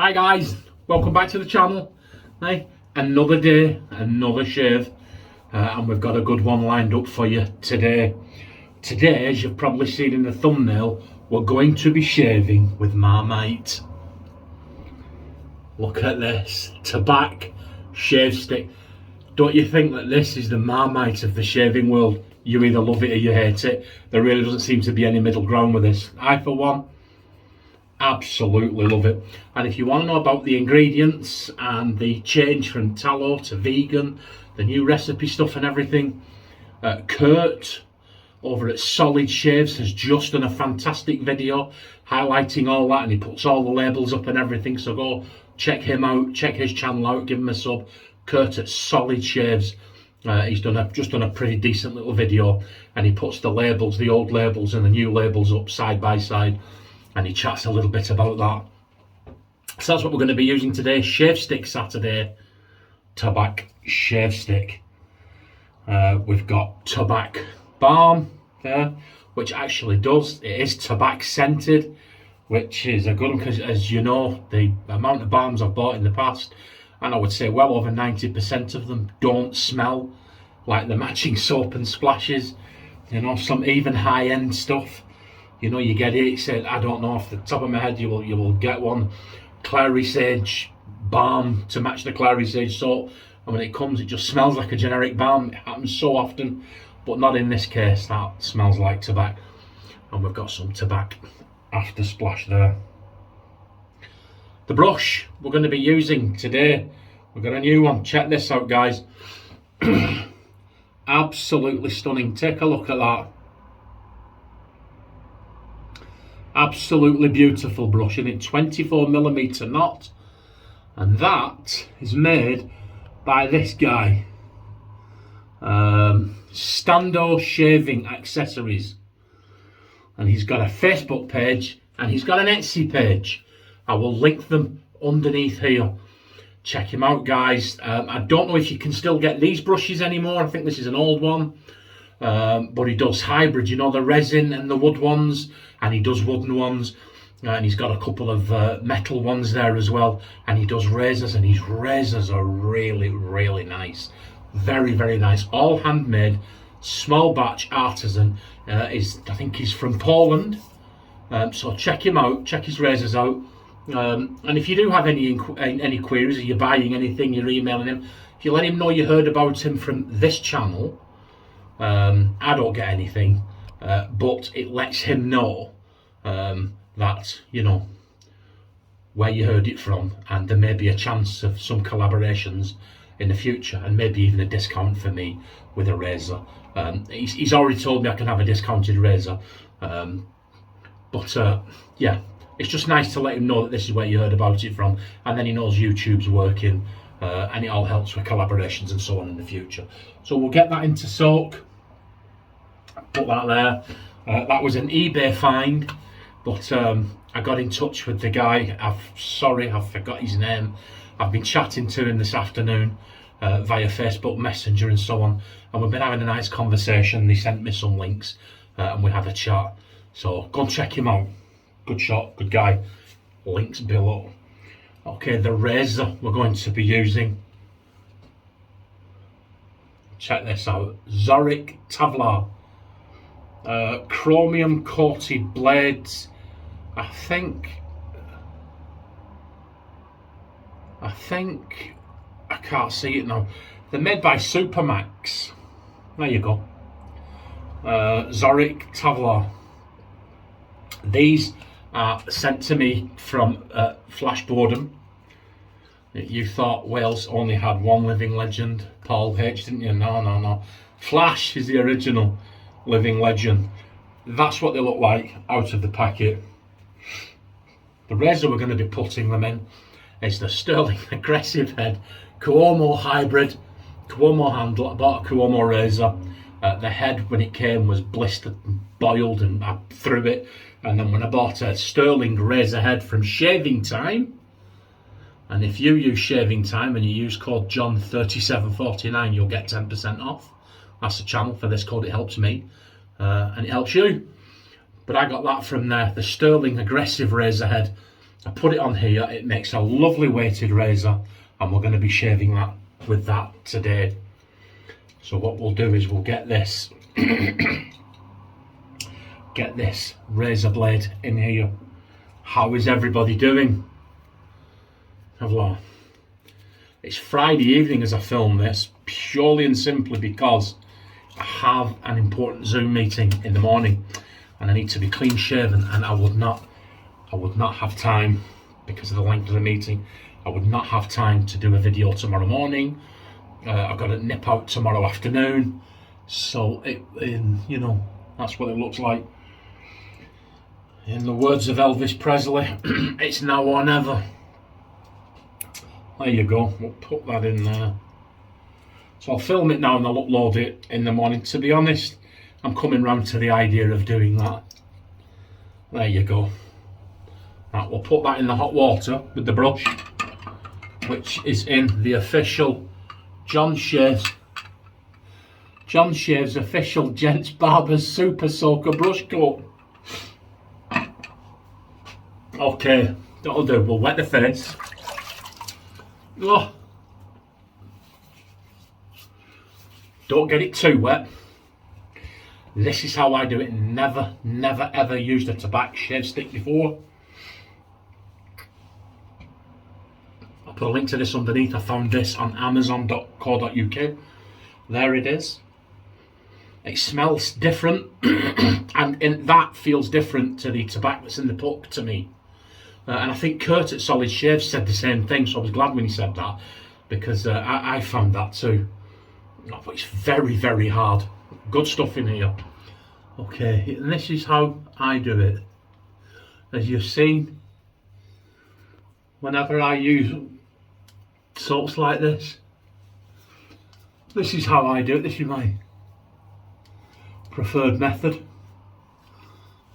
Hi guys, welcome back to the channel. Hey, another day, another shave, and we've got a good one lined up for you today. Today, as you've probably seen in the thumbnail, we're going to be shaving with Marmite. Look at this, Tabac shave stick. Don't you think that this is the Marmite of the shaving world? You either love it or you hate it. There really doesn't seem to be any middle ground with this. I, for one, absolutely love it. And if you want to know about the ingredients and the change from tallow to vegan, the new recipe stuff and everything, Kurt over at Solid Shaves has just done a fantastic video highlighting all that, and he puts all the labels up and everything, so go check him out, check his channel out, give him a sub. Kurt at Solid Shaves, he's just done a pretty decent little video, and he puts the labels, the old labels and the new labels up side by side, and he chats a little bit about that. So that's what we're going to be using today. Shave Stick Saturday, Tabac shave stick. We've got Tabac Balm there, which actually it is Tabac scented, which is a good one because, as you know, the amount of balms I've bought in the past, and I would say well over 90% of them don't smell like the matching soap and splashes. You know, some even high-end stuff. You know, you get it. Said, I don't know, off the top of my head, you will get one clary sage balm to match the clary sage soap, and when it comes, it just smells like a generic balm. It happens so often, but not in this case. That smells like Tabac, and we've got some Tabac after splash there. The brush we're going to be using today, we've got a new one. Check this out, guys. Absolutely stunning. Take a look at that. Absolutely beautiful brush, and it's 24mm knot, and that is made by this guy, Stando Shaving Accessories, and he's got a Facebook page and he's got an Etsy page. I will link them underneath here. Check him out, guys. I don't know if you can still get these brushes anymore. I think this is an old one. But he does hybrid, you know, the resin and the wood ones, and he does wooden ones, and he's got a couple of metal ones there as well, and he does razors, and his razors are really nice. Very nice, all handmade, small batch artisan. I think he's from Poland, so check him out, check his razors out. And if you do have any queries, or you're buying anything, you're emailing him, if you let him know you heard about him from this channel, I don't get anything, but it lets him know that, you know, where you heard it from, and there may be a chance of some collaborations in the future, and maybe even a discount for me with a razor. He's already told me I can have a discounted razor, but yeah, it's just nice to let him know that this is where you heard about it from, and then he knows YouTube's working, and it all helps with collaborations and so on in the future. So we'll get that into soak, put that there. That was an eBay find, but I got in touch with the guy. I've forgot his name. I've been chatting to him this afternoon via Facebook Messenger and so on, and we've been having a nice conversation. He sent me some links, and we had a chat. So go and check him out. Good shot, good guy. Links below. Okay, the razor we're going to be using. Check this out. Zorrick Talvar. Chromium coated blades. I think I can't see it now. They're made by Supermax. There you go. Zorrick Talvar. These are sent to me from Flash Boredom. You thought Wales only had one living legend, Paul H, didn't you? No. Flash is the original living legend. That's what they look like out of the packet. The razor we're going to be putting them in is the Stirling Aggressive Head Kuomo Hybrid Kuomo handle. I bought a Kuomo razor. The head, when it came, was blistered and boiled, and I threw it. And then when I bought a Stirling razor head from Shaving Time, and if you use Shaving Time and you use code John3749, you'll get 10% off. That's the channel for this code. It helps me, and it helps you. But I got that from there, the Stirling Aggressive razor head. I put it on here, it makes a lovely weighted razor, and we're going to be shaving that with that today. So what we'll do is we'll get this get this razor blade in here. How is everybody doing? Have a look. It's Friday evening as I film this, purely and simply because I have an important Zoom meeting in the morning and I need to be clean shaven, and I would not have time because of the length of the meeting. I would not have time to do a video tomorrow morning. I've got to nip out tomorrow afternoon, so you know, that's what it looks like. In the words of Elvis Presley, it's now or never. There you go, we'll put that in there. So I'll film it now and I'll upload it in the morning. To be honest, I'm coming round to the idea of doing that. There you go. Right, we'll put that in the hot water with the brush, which is in the official John Shaves official Gents Barbers Super Soaker brush coat. Okay, that'll do. We'll wet the face. Oh. Don't get it too wet. This is how I do it. Never ever used a Tabac shave stick before. I'll put a link to this underneath. I found this on amazon.co.uk. There it is. It smells different and that feels different to the Tabac that's in the book to me. And I think Kurt at Solid Shave said the same thing, so I was glad when he said that, because I found that too. Oh, but it's very hard. Good stuff in here. Okay, and this is how I do it. As you've seen, whenever I use soaps like this is how I do it. This is my preferred method.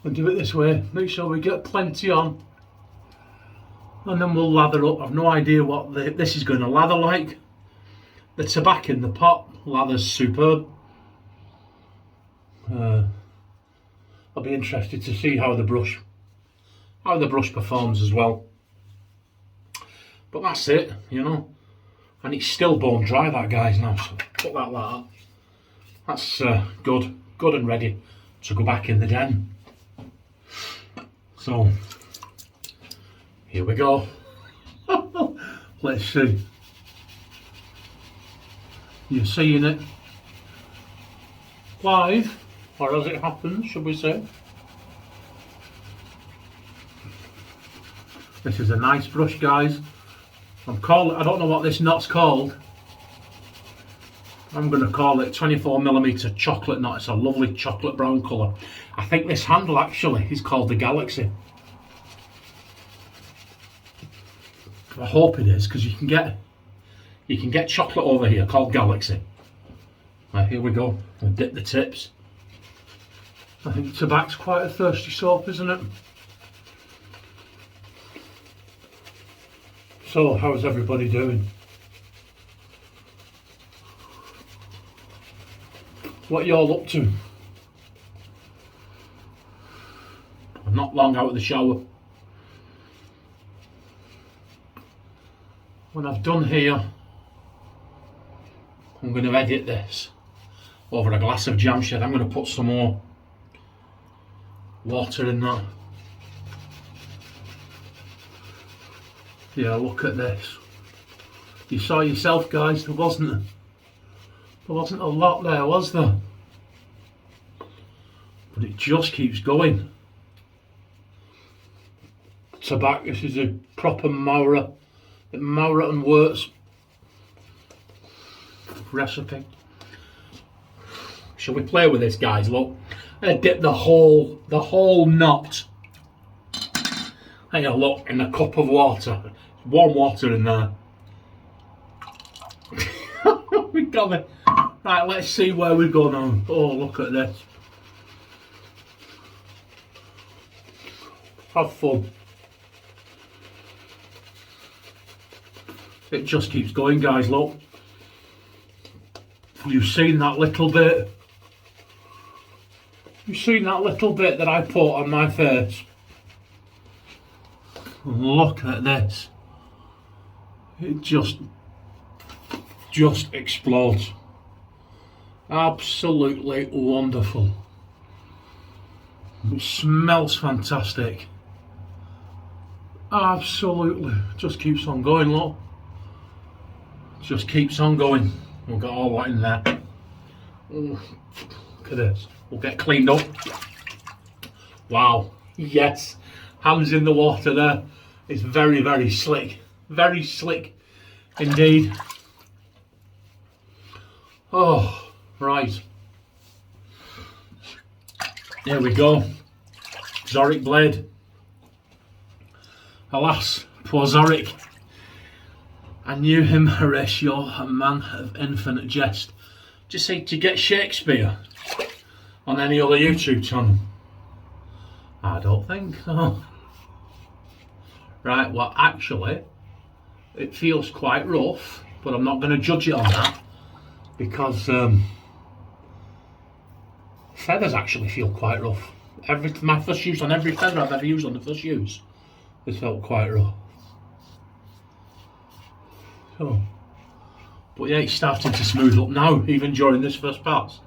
And do it this way. Make sure we get plenty on. And then we'll lather up. I've no idea what this is going to lather like. The Tabac in the pot lather's superb. I'll be interested to see how the brush performs as well. But that's it, you know. And it's still bone dry, that guys, now. So put that like that. That's good and ready to go back in the den. So here we go. Let's see. You're seeing it live, or as it happens, should we say. This is a nice brush, guys. I don't know what this knot's called. I'm going to call it 24mm chocolate knot. It's a lovely chocolate brown colour. I think this handle actually is called the Galaxy. I hope it is, because you can get chocolate over here called Galaxy. Right, here we go. I'll dip the tips. I think Tabac's quite a thirsty soap, isn't it? So, how's everybody doing? What y'all up to? I'm not long out of the shower. When I've done here, I'm going to edit this over a glass of jam shed. I'm going to put some more water in that. Yeah, look at this. You saw yourself, guys, there wasn't a lot there, was there? But it just keeps going. Tabac, this is a proper Maurer and Wirtz recipe. Shall we play with this, guys? Look, I dip the whole knot. Hey, look, in a cup of water. Warm water in there. We got it. Right, let's see where we go now. Oh, look at this. Have fun. It just keeps going, guys, look. You've seen that little bit. You've seen that little bit that I put on my face. Look at this. It just explodes. Absolutely wonderful. It smells fantastic. Absolutely. Just keeps on going, look. Just keeps on going. We've got all that in there. Look at this. We'll get cleaned up. Wow. Yes. Hands in the water there. It's very, very slick. Very slick indeed. Oh, right. There we go. Zorrick blade. Alas, poor Zorrick. I knew him, Horatio, a man of infinite jest. Just say to get Shakespeare on any other YouTube channel. I don't think so. Right, well actually, it feels quite rough, but I'm not going to judge it on that because feathers actually feel quite rough. My first use on every feather I've ever used on the first use, it felt quite rough. So, but yeah, it's starting to smooth up now, even during this first pass.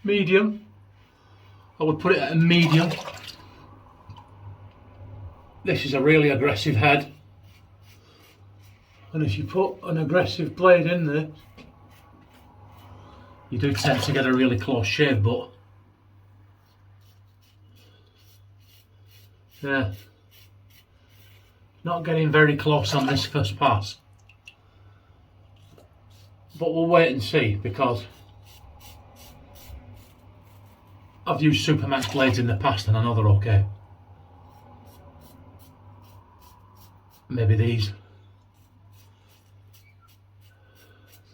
Medium. I would put it at a medium. This is a really aggressive head. And if you put an aggressive blade in there, you do tend to get a really close shave, but yeah, not getting very close on this first pass. But we'll wait and see, because I've used Supermax blades in the past and I know they're okay. Maybe these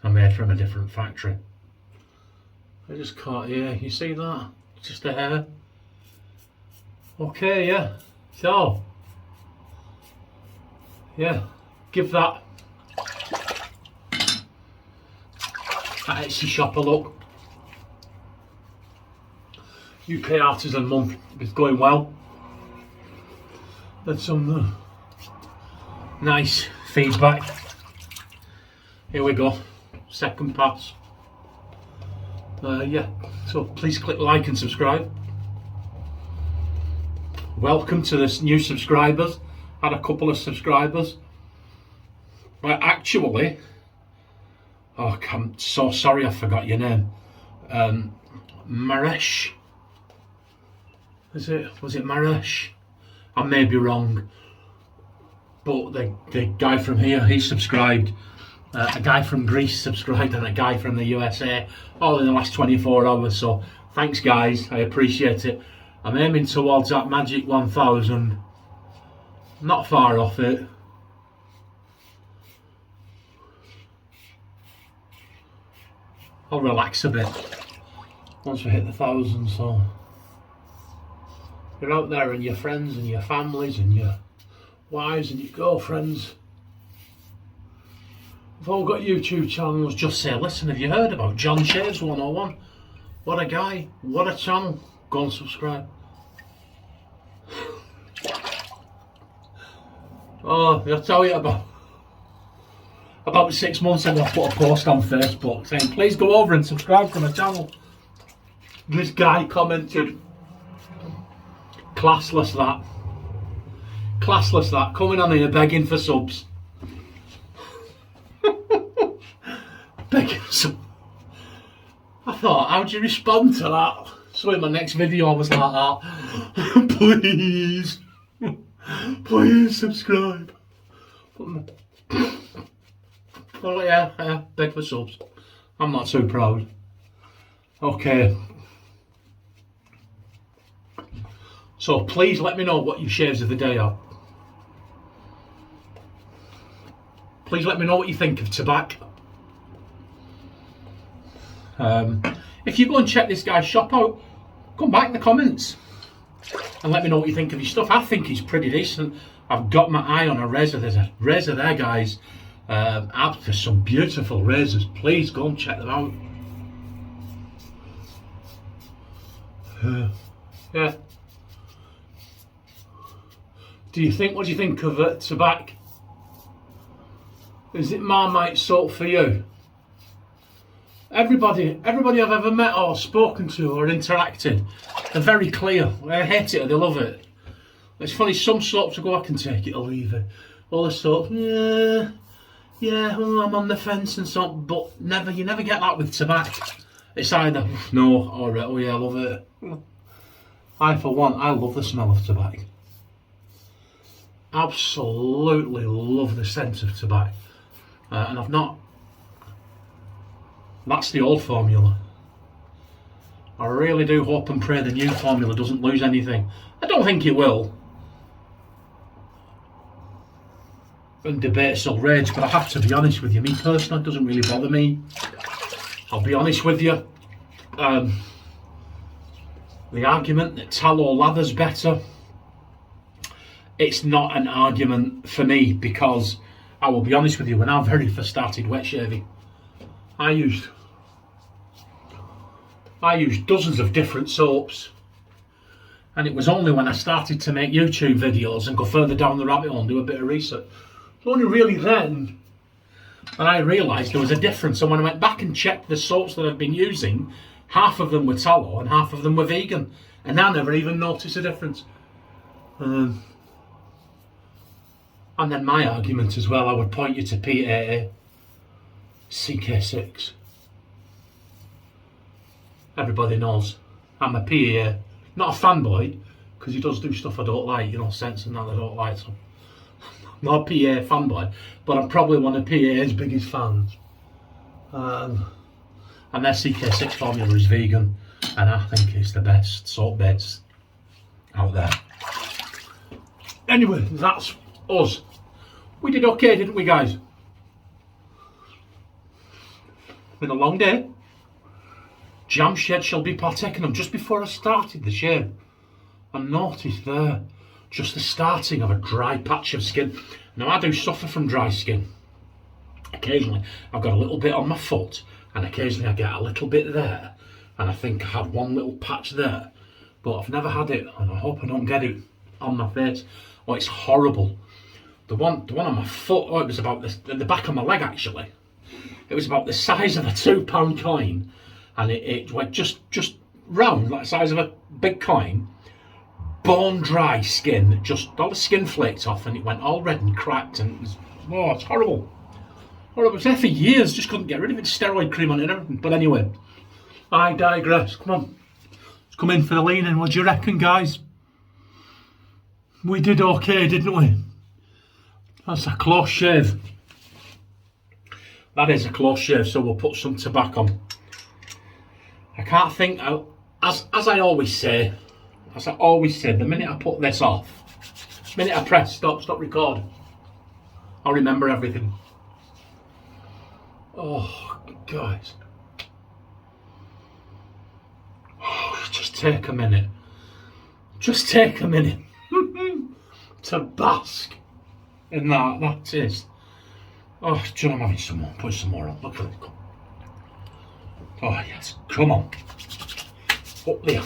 are made from a different factory. I just caught here, you see that? Just a hair. Okay, yeah. So, yeah, give that Etsy shop a look. UK Artisan Month is going well. There's some nice feedback. Here we go, second pass. Yeah, so please click like and subscribe. Welcome to this new subscribers. Had a couple of subscribers. Right, actually, oh, I'm so sorry I forgot your name. Maresh. Was it Maresh? I may be wrong, but the guy from here, he subscribed. A guy from Greece subscribed and a guy from the USA, all in the last 24 hours. So thanks guys, I appreciate it. I'm aiming towards that magic 1000. Not far off it. I'll relax a bit once we hit the 1000. So you're out there and your friends and your families and your wives and your girlfriends have all got YouTube channels. Just say, listen, have you heard about John Shaves 101? What a guy, what a channel. Go and subscribe. Oh, I'll tell you, about 6 months ago I put a post on Facebook saying please go over and subscribe to my channel. This guy commented, classless that, coming on here begging for subs. Begging for subs. I thought, how'd you respond to that? So in my next video I was like that. Please, please subscribe. Oh yeah, beg for subs. I'm not too proud. Okay. So please let me know what your shaves of the day are. Please let me know what you think of Tabac. If you go and check this guy's shop out, come back in the comments and let me know what you think of his stuff. I think he's pretty decent. I've got my eye on a razor. There's a razor there, guys. There's some beautiful razors. Please go and check them out. Yeah. What do you think of Tabac? Is it Marmite salt for you? Everybody I've ever met or spoken to or interacted, they're very clear. They hate it or they love it. It's funny, some soaps will go, I can take it or leave it. Other soaps, yeah, well, I'm on the fence and so, but you never get that with Tabac. It's either no or oh yeah, I love it. I, for one, I love the smell of Tabac. Absolutely love the scent of Tabac. And I've not. That's the old formula. I really do hope and pray the new formula doesn't lose anything. I don't think it will. And debate still rage, but I have to be honest with you, me personally, it doesn't really bother me. I'll be honest with you. The argument that tallow lather's better, it's not an argument for me, because I will be honest with you, when I very first started wet shaving, I used dozens of different soaps, and it was only when I started to make YouTube videos and go further down the rabbit hole and do a bit of research, it was only really then that I realised there was a difference. And when I went back and checked the soaps that I'd been using, half of them were tallow and half of them were vegan, and I never even noticed a difference. And then my argument as well, I would point you to PAA, CK6. Everybody knows I'm a PAA, not a fanboy, because he does do stuff I don't like, you know, Sense and that I don't like, so I'm not a PAA fanboy, but I'm probably one of PAA's biggest fans. And their CK6 formula is vegan, and I think it's the best soap base out there. Anyway, that's us. We did okay, didn't we, guys? Been a long day. Jam shed shall be partaken of. Just before I started the shave, I noticed there just the starting of a dry patch of skin. Now, I do suffer from dry skin. Occasionally I've got a little bit on my foot, and occasionally I get a little bit there, and I think I had one little patch there, but I've never had it, and I hope I don't get it on my face. Oh, it's horrible. The one on my foot, oh, it was about the back of my leg actually. It was about the size of a £2 coin, and it went just round, like the size of a big coin. Bone dry skin, just all the skin flaked off, and it went all red and cracked, and it was, oh, it's horrible. Well, it was there for years, just couldn't get rid of it, steroid cream on it and everything. But anyway, I digress. Come on, let's come in for the lean-in. What do you reckon, guys? We did okay, didn't we? That's a close shave. That is a close shave, so we'll put some Tabac on. I can't think, as I always say, the minute I put this off, the minute I press stop record, I'll remember everything. Oh, guys. Oh, just take a minute. Just take a minute to bask in that taste. Oh, John, I'm having some more. Put some more on. Look at it. Oh, yes. Come on. Up there.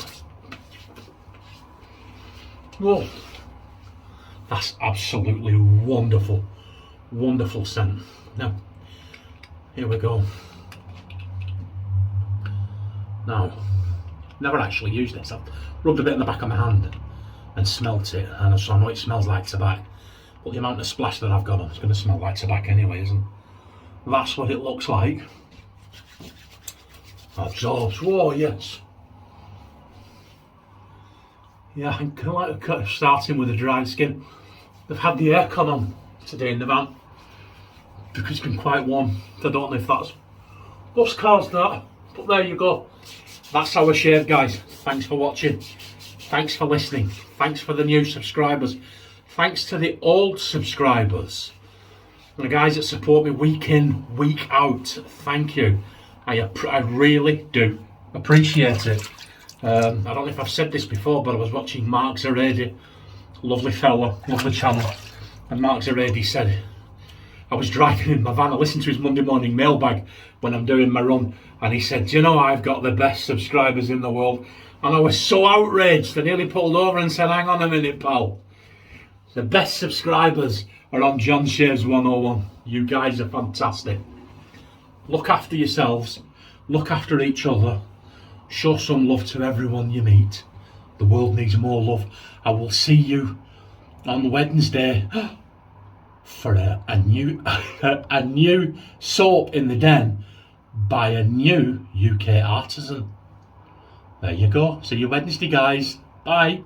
Whoa. That's absolutely wonderful. Wonderful scent. Now, here we go. Now, never actually used this. I've rubbed a bit in the back of my hand and smelt it, and so I know it smells like Tabac. But the amount of splash that I've got on, it's going to smell like Tabac anyway, isn't it? That's what it looks like. Absorbs. Whoa, yes. Yeah, I'm kind of starting with a dry skin. They've had the aircon on today in the van because it's been quite warm. I don't know if that's what's caused that, but there you go. That's our shave, guys. Thanks for watching. Thanks for listening. Thanks for the new subscribers. Thanks to the old subscribers. And the guys that support me week in, week out. Thank you. I really do appreciate it. I don't know if I've said this before, but I was watching Mark Zaredi, lovely fella, lovely channel, and Mark Zaredi said, I was driving in my van, I listened to his Monday morning mailbag when I'm doing my run, and he said, do you know I've got the best subscribers in the world? And I was so outraged, I nearly pulled over and said, hang on a minute, pal. The best subscribers are on John Shaves 101. You guys are fantastic. Look after yourselves. Look after each other. Show some love to everyone you meet. The world needs more love. I will see you on Wednesday for a new a new soap in the den by a new UK artisan. There you go. See you Wednesday, guys. Bye.